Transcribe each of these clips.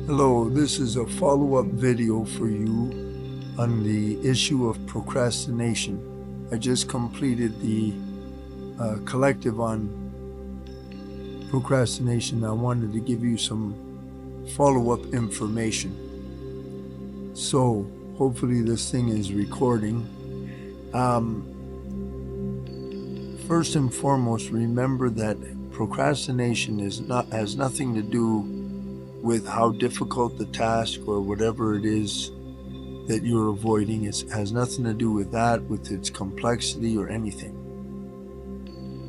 Hello, this is a follow-up video for you on the issue of procrastination. I just completed the collective on procrastination. I wanted to give you some follow-up information. So hopefully this thing is recording. First and foremost, remember that procrastination has nothing to do with how difficult the task or whatever it is that you're avoiding. It has nothing to do with that, with its complexity or anything.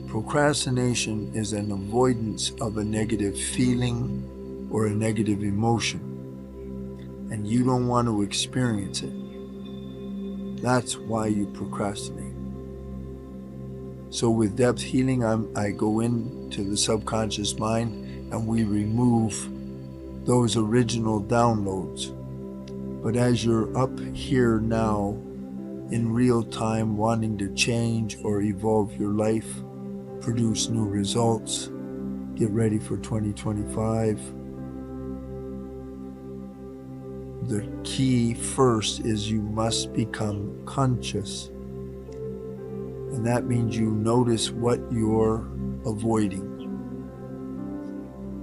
Procrastination is an avoidance of a negative feeling or a negative emotion, and you don't want to experience it. That's why you procrastinate. So with depth healing, I go into the subconscious mind and we remove those original downloads. But as you're up here now in real time wanting to change or evolve your life, produce new results, get ready for 2025, the key first is you must become conscious. And that means you notice what you're avoiding.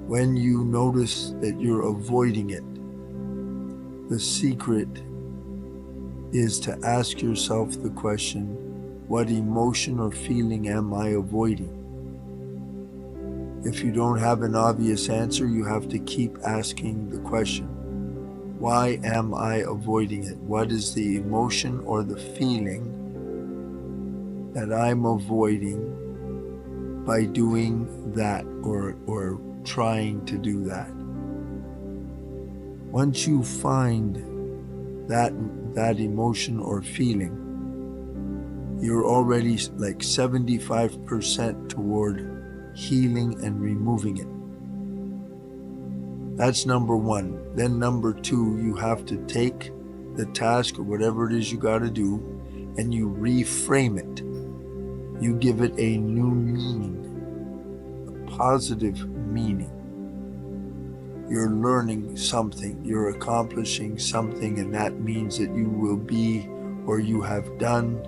When you notice that you're avoiding it, the secret is to ask yourself the question, what emotion or feeling am I avoiding? If you don't have an obvious answer, you have to keep asking the question, why am I avoiding it? What is the emotion or the feeling that I'm avoiding by doing that or trying to do that? Once you find that emotion or feeling, you're already like 75% toward healing and removing it. That's number one. Then number two, you have to take the task or whatever it is you got to do and you reframe it. You give it a new meaning, a positive meaning. You're learning something, you're accomplishing something, and that means that you will be or you have done,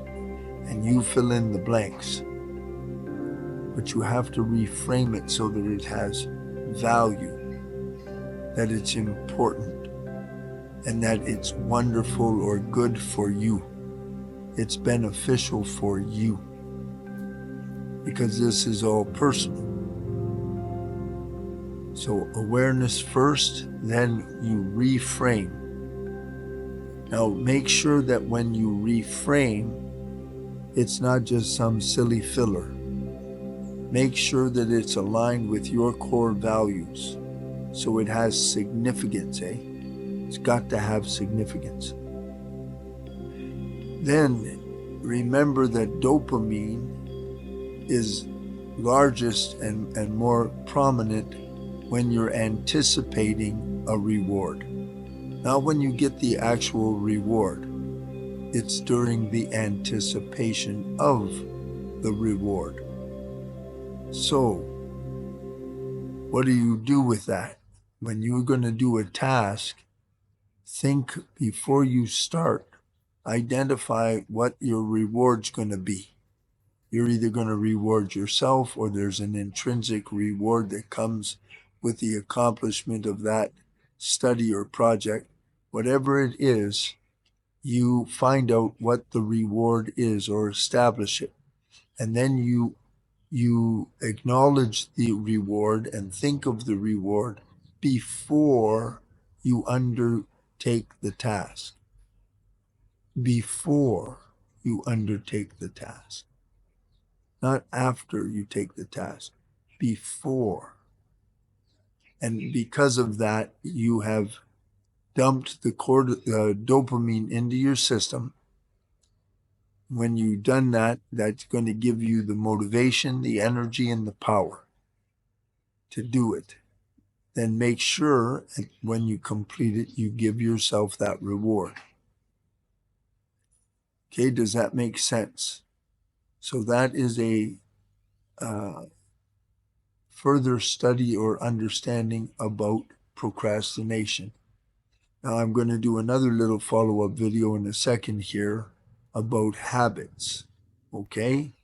and you fill in the blanks. But you have to reframe it so that it has value, that it's important, and that it's wonderful or good for you. It's beneficial for you, because this is all personal. So awareness first, then you reframe. Now make sure that when you reframe, it's not just some silly filler. Make sure that it's aligned with your core values, so it has significance, It's got to have significance. Then remember that dopamine is largest and more prominent when you're anticipating a reward. Not when you get the actual reward. It's during the anticipation of the reward. So, what do you do with that? When you're going to do a task, think before you start. Identify what your reward's going to be. You're either going to reward yourself or there's an intrinsic reward that comes with the accomplishment of that study or project. Whatever it is, you find out what the reward is or establish it. And then you acknowledge the reward and think of the reward before you undertake the task. Before you undertake the task. Not after you take the task, before. And because of that, you have dumped the dopamine into your system. When you've done that, that's going to give you the motivation, the energy, and the power to do it. Then make sure when you complete it, you give yourself that reward. Okay, does that make sense? So that is a further study or understanding about procrastination. Now I'm going to do another little follow-up video in a second here about habits. Okay?